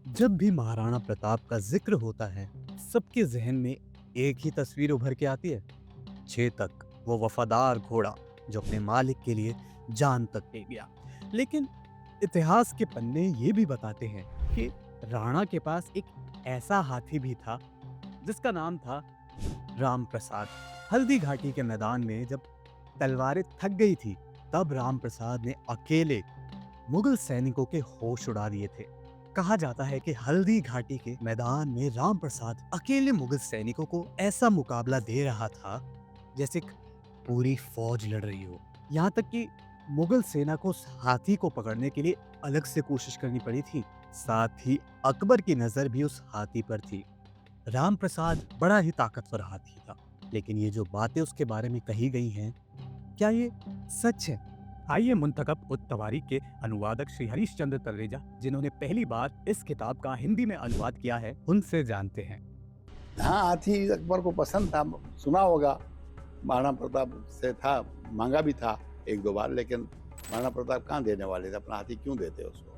जब भी महाराणा प्रताप का जिक्र होता है, सबके जहन में एक ही तस्वीर उभर के आती है। चेतक, वो वफादार घोड़ा जो अपने मालिक के लिए जान तक दे गया। लेकिन इतिहास के पन्ने ये भी बताते हैं कि राणा के पास एक ऐसा हाथी भी था जिसका नाम था राम प्रसाद। हल्दी घाटी के मैदान में जब तलवारें थक गई थी, तब राम प्रसाद ने अकेले मुगल सैनिकों के होश उड़ा दिए थे। कहा जाता है कि हल्दी घाटी के मैदान में राम प्रसाद अकेले मुगल सैनिकों को ऐसा मुकाबला दे रहा था जैसे एक पूरी फौज लड़ रही हो। यहाँ तक कि मुगल सेना को उस हाथी को पकड़ने के लिए अलग से कोशिश करनी पड़ी थी। साथ ही अकबर की नजर भी उस हाथी पर थी। राम प्रसाद बड़ा ही ताकतवर हाथी था, लेकिन ये जो बातें उसके बारे में कही गई हैं, क्या ये सच है? आइए मुंतखब उत तवारीख के अनुवादक श्री हरीश चंद्र तलरेजा, जिन्होंने पहली बार इस किताब का हिंदी में अनुवाद किया है, उनसे जानते हैं। हाँ, हाथी अकबर को पसंद था, सुना होगा। महाराणा प्रताप से था, मांगा भी था एक दो बार, लेकिन महाराणा प्रताप कहाँ देने वाले थे? अपना हाथी क्यों देते उसको?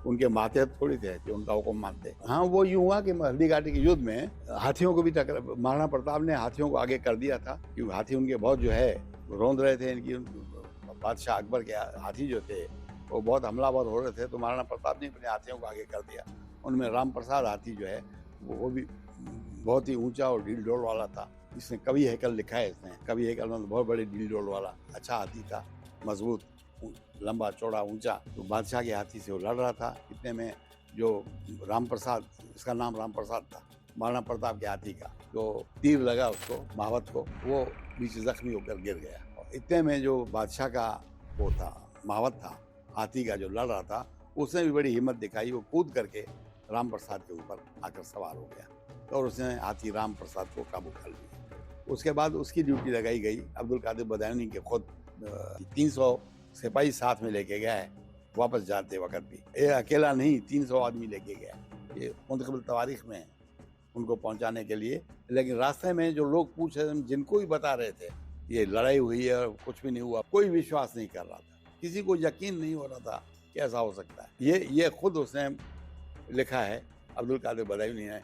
उनके माते थोड़ी थे कि उनका हुक्म मानते। हाँ, वो यूं हुआ कि हल्दी घाटी के युद्ध में हाथियों को भी टक्कर, महाराणा प्रताप ने हाथियों को आगे कर दिया था, क्योंकि हाथी उनके बहुत जो है रौंद रहे थे। इनकी बादशाह अकबर के हाथी जो थे वो बहुत हमलावर हो रहे थे, तो महाराणा प्रताप ने अपने हाथियों को आगे कर दिया। उनमें राम प्रसाद हाथी जो है वो भी बहुत ही ऊंचा और ढील डोल वाला था। इसने कवि हैकल लिखा है, इसने कवि हैकल में बहुत बड़े ढील डोल वाला अच्छा हाथी था, मजबूत, लंबा चौड़ा ऊंचा। तो बादशाह के हाथी से वो लड़ रहा था। इतने में जो राम प्रसाद, इसका नाम राम प्रसाद था, महाराणा प्रताप के हाथी का, तो तीर लगा उसको, महावत को, वो बीच जख्मी होकर गिर गया। और इतने में जो बादशाह का वो था, महावत था, हाथी का जो लड़ रहा था, उसने भी बड़ी हिम्मत दिखाई। वो कूद करके राम प्रसाद के ऊपर आकर सवार हो गया और उसने हाथी राम प्रसाद को काबू कर लिया। उसके बाद उसकी ड्यूटी लगाई गई अब्दुल कादिर बदायूनी के खुद 300 सिपाही साथ में लेके गया है। वापस जाते वक्त भी ये अकेला नहीं, 300 आदमी लेके गया। ये मुंतखब तवारीख में है उनको पहुंचाने के लिए। लेकिन रास्ते में जो लोग पूछ रहे थे, जिनको भी बता रहे थे ये लड़ाई हुई है और कुछ भी नहीं हुआ, कोई विश्वास नहीं कर रहा था। किसी को यकीन नहीं हो रहा था कि ऐसा हो सकता है। ये खुद उसने लिखा है अब्दुल कादिर बदायूनी ने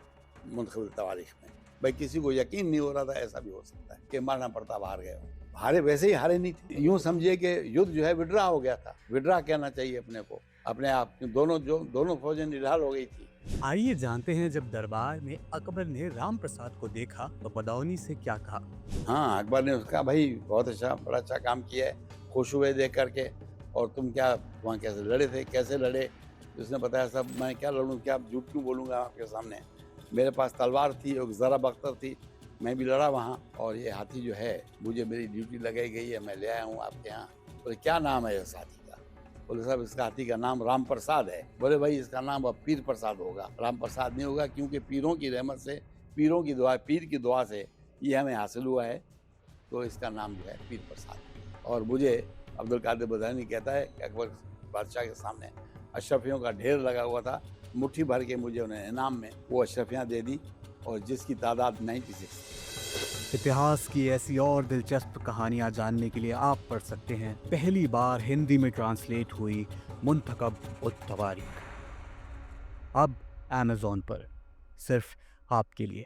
मुंतखब तवारीख में। भाई किसी को यकीन नहीं हो रहा था ऐसा भी हो सकता है कि महाराणा प्रताप हार गए हो। हारे वैसे ही हारे नहीं थे। यूं समझिए कि युद्ध जो है विड्रा हो गया था। विड्रा कहना चाहिए अपने को, अपने आप। दोनों फौजें निढाल हो गई थी। आइए जानते हैं, जब दरबार में अकबर ने राम प्रसाद को देखा तो बदायूनी से क्या कहा। हाँ, अकबर ने उसका भाई बहुत अच्छा, बड़ा अच्छा काम किया है, खुश हुए देख करके। और तुम क्या वहाँ कैसे लड़े थे, कैसे लड़े? उसने बताया, सब मैं क्या लड़ूँ, क्या झूठ क्यों बोलूँगा आपके सामने। मेरे पास तलवार थी, एक ज़रा बख्तर थी, मैं भी लड़ा वहाँ। और ये हाथी जो है, मुझे मेरी ड्यूटी लगाई गई है, मैं ले आया हूँ आपके यहाँ। बोले क्या नाम है इस हाथी का? बोले साहब इसका हाथी का नाम राम प्रसाद है। बोले भाई इसका नाम अब पीर प्रसाद होगा, राम प्रसाद नहीं होगा, क्योंकि पीरों की रहमत से, पीरों की दुआ, पीर की दुआ से ये हमें हासिल हुआ है, तो इसका नाम जो है पीर प्रसाद। और मुझे अब्दुल कादिर बदायूनी कहता है कि अकबर बादशाह के सामने अशरफियों का ढेर लगा हुआ था, मुट्ठी भर के मुझे उन्हें इनाम में वो अशरफियाँ दे दी, और जिसकी तादाद 96। इतिहास की ऐसी और दिलचस्प कहानियां जानने के लिए आप पढ़ सकते हैं पहली बार हिंदी में ट्रांसलेट हुई मुंतखब उत तवारीख, अब Amazon पर, सिर्फ आपके लिए।